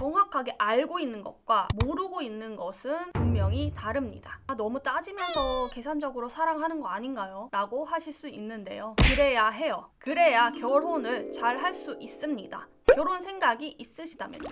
정확하게 알고 있는 것과 모르고 있는 것은 분명히 다릅니다. 너무 따지면서 계산적으로 사랑하는 거 아닌가요? 라고 하실 수 있는데요. 그래야 해요. 그래야 결혼을 잘 할 수 있습니다. 결혼 생각이 있으시다면요.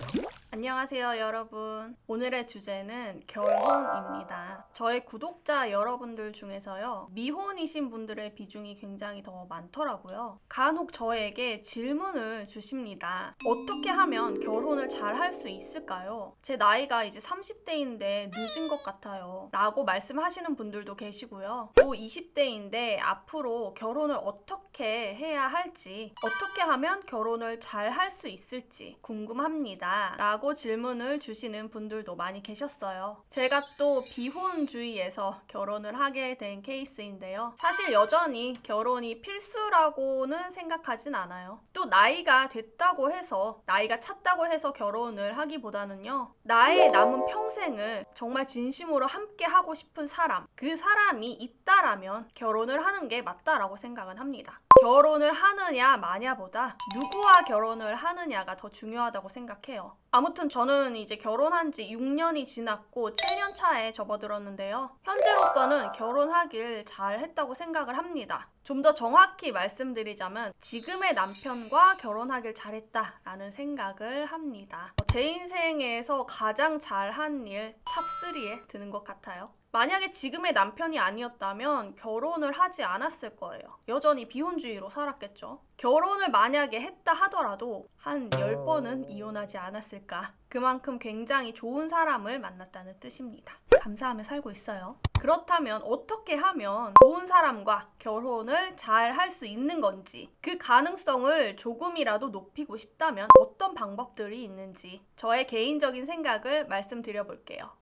안녕하세요, 여러분. 오늘의 주제는 결혼입니다. 저의 구독자 여러분들 중에서요, 미혼이신 분들의 비중이 굉장히 더 많더라고요. 간혹 저에게 질문을 주십니다. 어떻게 하면 결혼을 잘 할 수 있을까요? 제 나이가 이제 30대인데 늦은 것 같아요. 라고 말씀하시는 분들도 계시고요. 또 20대인데 앞으로 결혼을 어떻게 해야 할지, 어떻게 하면 결혼을 잘 할 수 있을지 궁금합니다. 라고 질문을 주시는 분들도 많이 계셨어요. 제가 또 비혼주의에서 결혼을 하게 된 케이스인데요. 사실 여전히 결혼이 필수라고는 생각하진 않아요. 또 나이가 됐다고 해서, 나이가 찼다고 해서 결혼을 하기보다는요, 나의 남은 평생을 정말 진심으로 함께 하고 싶은 사람, 그 사람이 있다라면 결혼을 하는 게 맞다라고 생각은 합니다. 결혼을 하느냐 마냐보다 누구와 결혼을 하느냐가 더 중요하다고 생각해요. 아무튼 저는 이제 결혼한 지 6년이 지났고 7년 차에 접어들었는데요. 현재로서는 결혼하길 잘했다고 생각을 합니다. 좀 더 정확히 말씀드리자면 지금의 남편과 결혼하길 잘했다라는 생각을 합니다. 제 인생에서 가장 잘한 일 탑3에 드는 것 같아요. 만약에 지금의 남편이 아니었다면 결혼을 하지 않았을 거예요. 여전히 비혼주의로 살았겠죠. 결혼을 만약에 했다 하더라도 한 10번은 이혼하지 않았을까. 그만큼 굉장히 좋은 사람을 만났다는 뜻입니다. 감사하며 살고 있어요. 그렇다면 어떻게 하면 좋은 사람과 결혼을 잘 할 수 있는 건지, 그 가능성을 조금이라도 높이고 싶다면 어떤 방법들이 있는지 저의 개인적인 생각을 말씀드려 볼게요.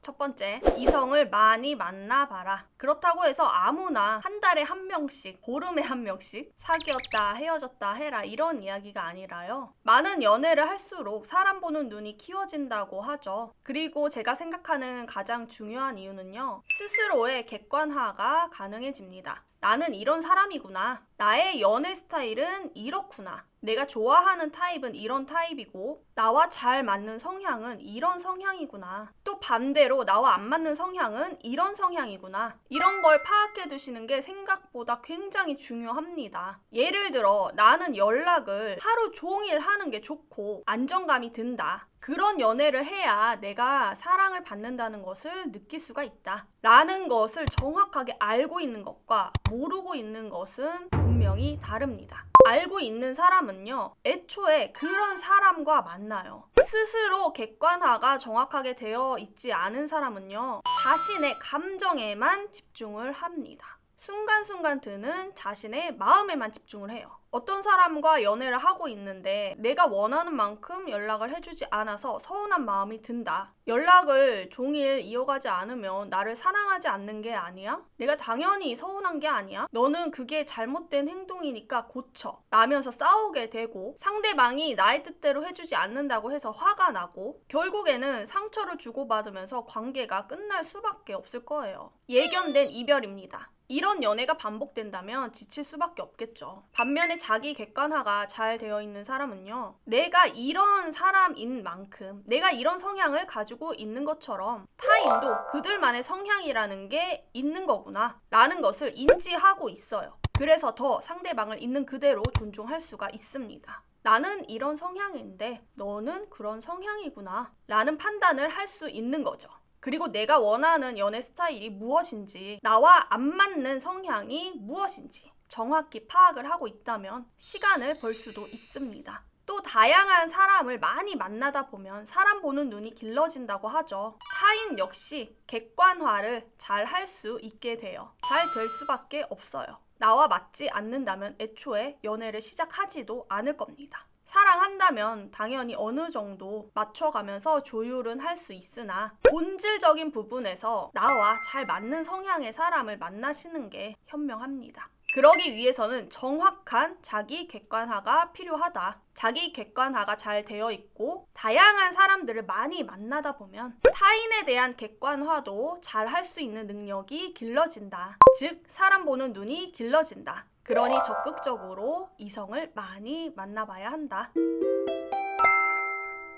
첫 번째, 이성을 많이 만나봐라. 그렇다고 해서 아무나 한 달에 한 명씩, 보름에 한 명씩 사귀었다, 헤어졌다 해라, 이런 이야기가 아니라요. 많은 연애를 할수록 사람 보는 눈이 키워진다고 하죠. 그리고 제가 생각하는 가장 중요한 이유는요, 스스로의 객관화가 가능해집니다. 나는 이런 사람이구나. 나의 연애 스타일은 이렇구나. 내가 좋아하는 타입은 이런 타입이고 나와 잘 맞는 성향은 이런 성향이구나. 또 반대로 나와 안 맞는 성향은 이런 성향이구나. 이런 걸 파악해 두시는 게 생각보다 굉장히 중요합니다. 예를 들어 나는 연락을 하루 종일 하는 게 좋고 안정감이 든다. 그런 연애를 해야 내가 사랑을 받는다는 것을 느낄 수가 있다. 라는 것을 정확하게 알고 있는 것과 모르고 있는 것은 분명히 다릅니다. 알고 있는 사람은요, 애초에 그런 사람과 만나요. 스스로 객관화가 정확하게 되어 있지 않은 사람은요, 자신의 감정에만 집중을 합니다. 순간순간 드는 자신의 마음에만 집중을 해요. 어떤 사람과 연애를 하고 있는데 내가 원하는 만큼 연락을 해주지 않아서 서운한 마음이 든다. 연락을 종일 이어가지 않으면 나를 사랑하지 않는 게 아니야? 내가 당연히 서운한 게 아니야? 너는 그게 잘못된 행동이니까 고쳐. 라면서 싸우게 되고, 상대방이 나의 뜻대로 해주지 않는다고 해서 화가 나고, 결국에는 상처를 주고받으면서 관계가 끝날 수밖에 없을 거예요. 예견된 이별입니다. 이런 연애가 반복된다면 지칠 수밖에 없겠죠. 반면에 자기 객관화가 잘 되어 있는 사람은요, 내가 이런 사람인 만큼, 내가 이런 성향을 가지고 있는 것처럼 타인도 그들만의 성향이라는 게 있는 거구나 라는 것을 인지하고 있어요. 그래서 더 상대방을 있는 그대로 존중할 수가 있습니다. 나는 이런 성향인데 너는 그런 성향이구나 라는 판단을 할 수 있는 거죠. 그리고 내가 원하는 연애 스타일이 무엇인지, 나와 안 맞는 성향이 무엇인지 정확히 파악을 하고 있다면 시간을 벌 수도 있습니다. 또 다양한 사람을 많이 만나다 보면 사람 보는 눈이 길러진다고 하죠. 타인 역시 객관화를 잘 할 수 있게 돼요. 잘 될 수밖에 없어요. 나와 맞지 않는다면 애초에 연애를 시작하지도 않을 겁니다. 사랑한다면 당연히 어느 정도 맞춰가면서 조율은 할 수 있으나 본질적인 부분에서 나와 잘 맞는 성향의 사람을 만나시는 게 현명합니다. 그러기 위해서는 정확한 자기 객관화가 필요하다. 자기 객관화가 잘 되어 있고 다양한 사람들을 많이 만나다 보면 타인에 대한 객관화도 잘 할 수 있는 능력이 길러진다. 즉, 사람 보는 눈이 길러진다. 그러니 적극적으로 이성을 많이 만나봐야 한다.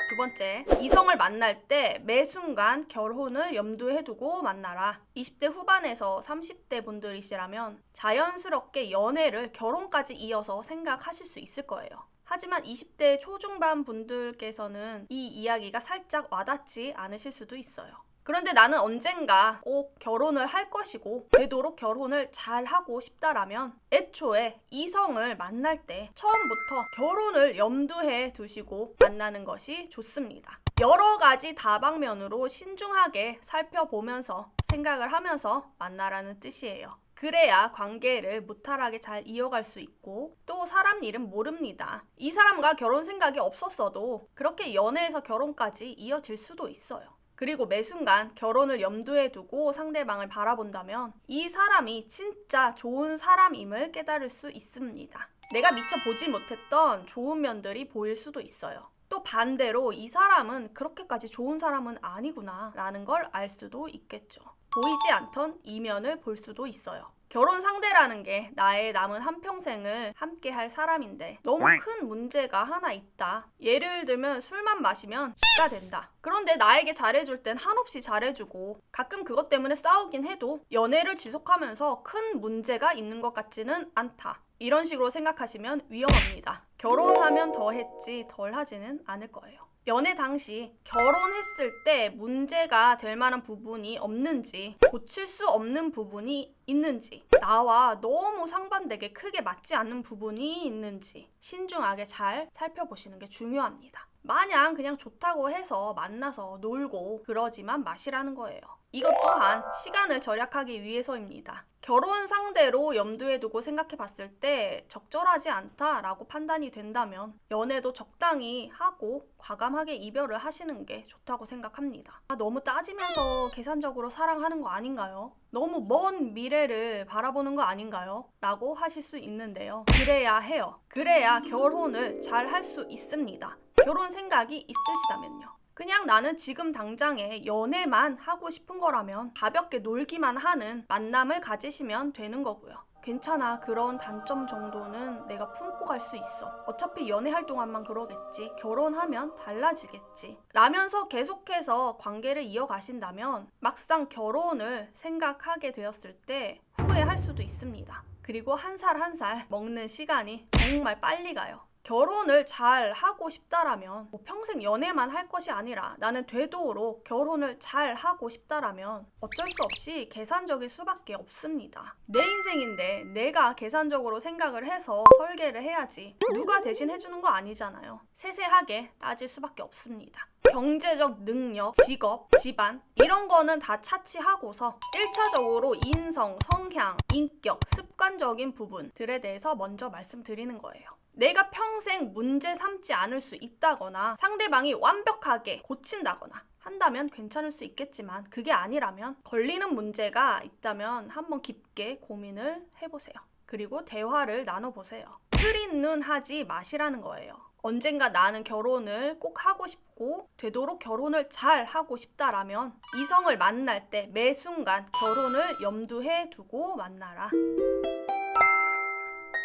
두 두 번째, 이성을 만날 때 매 순간 결혼을 염두에 두고 만나라. 20대 후반에서 30대 분들이시라면 자연스럽게 연애를 결혼까지 이어서 생각하실 수 있을 거예요. 하지만 20대 초중반 분들께서는 이 이야기가 살짝 와닿지 않으실 수도 있어요. 그런데 나는 언젠가 꼭 결혼을 할 것이고 되도록 결혼을 잘 하고 싶다라면 애초에 이성을 만날 때 처음부터 결혼을 염두에 두시고 만나는 것이 좋습니다. 여러 가지 다방면으로 신중하게 살펴보면서 생각을 하면서 만나라는 뜻이에요. 그래야 관계를 무탈하게 잘 이어갈 수 있고 또 사람 일은 모릅니다. 이 사람과 결혼 생각이 없었어도 그렇게 연애에서 결혼까지 이어질 수도 있어요. 그리고 매 순간 결혼을 염두에 두고 상대방을 바라본다면 이 사람이 진짜 좋은 사람임을 깨달을 수 있습니다. 내가 미처 보지 못했던 좋은 면들이 보일 수도 있어요. 또 반대로 이 사람은 그렇게까지 좋은 사람은 아니구나 라는 걸 알 수도 있겠죠. 보이지 않던 이면을 볼 수도 있어요. 결혼 상대라는 게 나의 남은 한평생을 함께 할 사람인데 너무 큰 문제가 하나 있다. 예를 들면 술만 마시면 X가 된다. 그런데 나에게 잘해줄 땐 한없이 잘해주고 가끔 그것 때문에 싸우긴 해도 연애를 지속하면서 큰 문제가 있는 것 같지는 않다. 이런 식으로 생각하시면 위험합니다. 결혼하면 더 했지 덜 하지는 않을 거예요. 연애 당시 결혼했을 때 문제가 될 만한 부분이 없는지, 고칠 수 없는 부분이 있는지, 나와 너무 상반되게 크게 맞지 않는 부분이 있는지 신중하게 잘 살펴보시는 게 중요합니다. 마냥 그냥 좋다고 해서 만나서 놀고 그러지만 마시라는 거예요. 이것 또한 시간을 절약하기 위해서입니다. 결혼 상대로 염두에 두고 생각해 봤을 때 적절하지 않다라고 판단이 된다면 연애도 적당히 하고 과감하게 이별을 하시는 게 좋다고 생각합니다. 너무 따지면서 계산적으로 사랑하는 거 아닌가요? 너무 먼 미래를 바라보는 거 아닌가요? 라고 하실 수 있는데요. 그래야 해요. 그래야 결혼을 잘 할 수 있습니다. 결혼 생각이 있으시다면요. 그냥 나는 지금 당장에 연애만 하고 싶은 거라면 가볍게 놀기만 하는 만남을 가지시면 되는 거고요. 괜찮아, 그런 단점 정도는 내가 품고 갈 수 있어. 어차피 연애할 동안만 그러겠지. 결혼하면 달라지겠지. 라면서 계속해서 관계를 이어가신다면 막상 결혼을 생각하게 되었을 때 후회할 수도 있습니다. 그리고 한 살 한 살 먹는 시간이 정말 빨리 가요. 결혼을 잘 하고 싶다라면 평생 연애만 할 것이 아니라 나는 되도록 결혼을 잘 하고 싶다라면 어쩔 수 없이 계산적일 수밖에 없습니다. 내 인생인데 내가 계산적으로 생각을 해서 설계를 해야지 누가 대신 해주는 거 아니잖아요. 세세하게 따질 수밖에 없습니다. 경제적 능력, 직업, 집안 이런 거는 다 차치하고서 1차적으로 인성, 성향, 인격, 습관적인 부분들에 대해서 먼저 말씀드리는 거예요. 내가 평생 문제 삼지 않을 수 있다거나 상대방이 완벽하게 고친다거나 한다면 괜찮을 수 있겠지만 그게 아니라면 걸리는 문제가 있다면 한번 깊게 고민을 해보세요. 그리고 대화를 나눠보세요. 흐린 눈 하지 마시라는 거예요. 언젠가 나는 결혼을 꼭 하고 싶고 되도록 결혼을 잘 하고 싶다라면 이성을 만날 때 매 순간 결혼을 염두에 두고 만나라.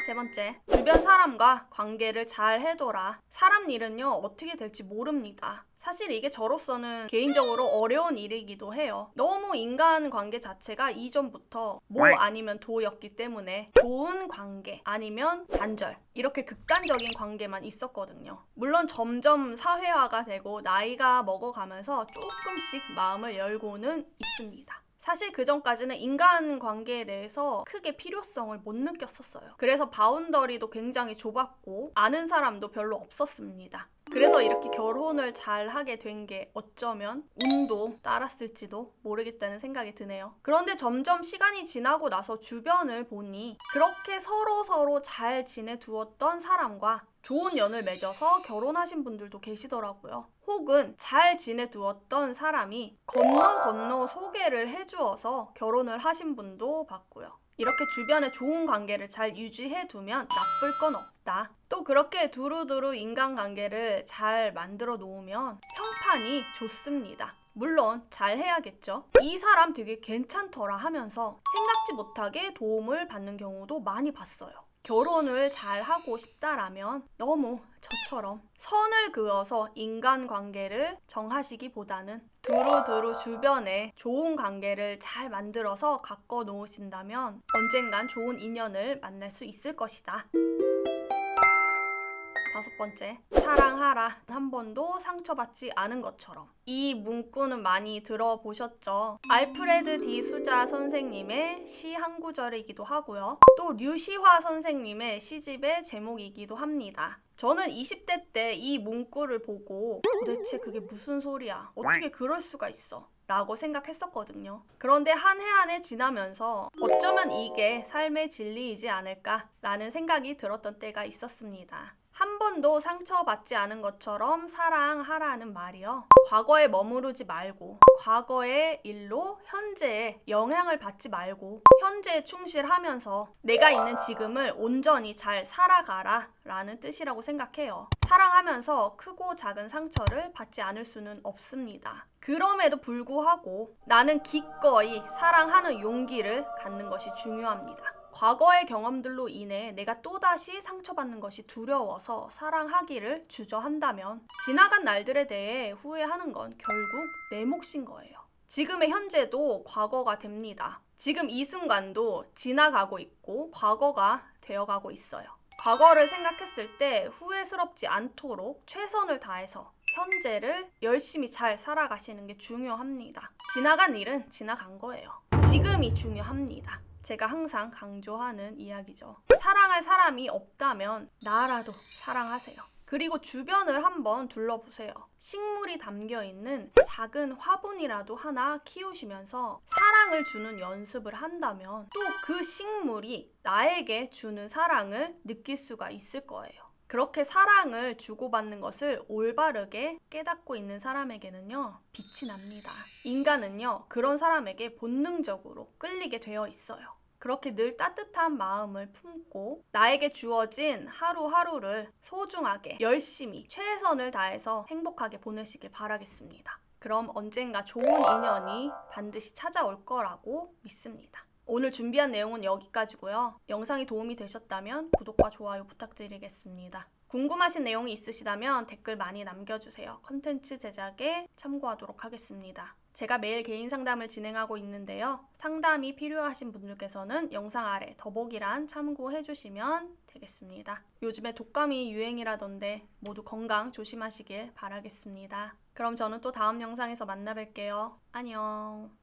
세 번째, 주변 사람과 관계를 잘 해둬라. 사람 일은요, 어떻게 될지 모릅니다. 사실 이게 저로서는 개인적으로 어려운 일이기도 해요. 너무 인간관계 자체가 이전부터 뭐 아니면 도였기 때문에 좋은 관계 아니면 단절 이렇게 극단적인 관계만 있었거든요. 물론 점점 사회화가 되고 나이가 먹어가면서 조금씩 마음을 열고는 있습니다. 사실 그 전까지는 인간관계에 대해서 크게 필요성을 못 느꼈었어요. 그래서 바운더리도 굉장히 좁았고 아는 사람도 별로 없었습니다. 그래서 이렇게 결혼을 잘 하게 된 게 어쩌면 운도 따랐을지도 모르겠다는 생각이 드네요. 그런데 점점 시간이 지나고 나서 주변을 보니 그렇게 서로 잘 지내두었던 사람과 좋은 연을 맺어서 결혼하신 분들도 계시더라고요. 혹은 잘 지내두었던 사람이 건너 소개를 해주어서 결혼을 하신 분도 봤고요. 이렇게 주변에 좋은 관계를 잘 유지해두면 나쁠 건 없다. 또 그렇게 두루두루 인간관계를 잘 만들어 놓으면 평판이 좋습니다. 물론 잘 해야겠죠. 이 사람 되게 괜찮더라 하면서 생각지 못하게 도움을 받는 경우도 많이 봤어요. 결혼을 잘 하고 싶다라면 너무 저처럼 선을 그어서 인간관계를 정하시기보다는 두루두루 주변에 좋은 관계를 잘 만들어서 가꿔 놓으신다면 언젠간 좋은 인연을 만날 수 있을 것이다. 5번째, 사랑하라. 한 번도 상처받지 않은 것처럼. 이 문구는 많이 들어보셨죠? 알프레드 디 수자 선생님의 시 한 구절이기도 하고요. 또 류시화 선생님의 시집의 제목이기도 합니다. 저는 20대 때 이 문구를 보고 도대체 그게 무슨 소리야? 어떻게 그럴 수가 있어? 라고 생각했었거든요. 그런데 한 해 한 해 지나면서 어쩌면 이게 삶의 진리이지 않을까라는 생각이 들었던 때가 있었습니다. 한 번도 상처받지 않은 것처럼 사랑하라는 말이요. 과거에 머무르지 말고 과거의 일로 현재에 영향을 받지 말고 현재에 충실하면서 내가 있는 지금을 온전히 잘 살아가라 라는 뜻이라고 생각해요. 사랑하면서 크고 작은 상처를 받지 않을 수는 없습니다. 그럼에도 불구하고 나는 기꺼이 사랑하는 용기를 갖는 것이 중요합니다. 과거의 경험들로 인해 내가 또다시 상처받는 것이 두려워서 사랑하기를 주저한다면 지나간 날들에 대해 후회하는 건 결국 내 몫인 거예요. 지금의 현재도 과거가 됩니다. 지금 이 순간도 지나가고 있고 과거가 되어가고 있어요. 과거를 생각했을 때 후회스럽지 않도록 최선을 다해서 현재를 열심히 잘 살아가시는 게 중요합니다. 지나간 일은 지나간 거예요. 지금이 중요합니다. 제가 항상 강조하는 이야기죠. 사랑할 사람이 없다면 나라도 사랑하세요. 그리고 주변을 한번 둘러보세요. 식물이 담겨있는 작은 화분이라도 하나 키우시면서 사랑을 주는 연습을 한다면 또 그 식물이 나에게 주는 사랑을 느낄 수가 있을 거예요. 그렇게 사랑을 주고받는 것을 올바르게 깨닫고 있는 사람에게는요, 빛이 납니다. 인간은요, 그런 사람에게 본능적으로 끌리게 되어 있어요. 그렇게 늘 따뜻한 마음을 품고 나에게 주어진 하루하루를 소중하게 열심히 최선을 다해서 행복하게 보내시길 바라겠습니다. 그럼 언젠가 좋은 인연이 반드시 찾아올 거라고 믿습니다. 오늘 준비한 내용은 여기까지고요. 영상이 도움이 되셨다면 구독과 좋아요 부탁드리겠습니다. 궁금하신 내용이 있으시다면 댓글 많이 남겨주세요. 컨텐츠 제작에 참고하도록 하겠습니다. 제가 매일 개인 상담을 진행하고 있는데요. 상담이 필요하신 분들께서는 영상 아래 더보기란 참고해주시면 되겠습니다. 요즘에 독감이 유행이라던데 모두 건강 조심하시길 바라겠습니다. 그럼 저는 또 다음 영상에서 만나 뵐게요. 안녕.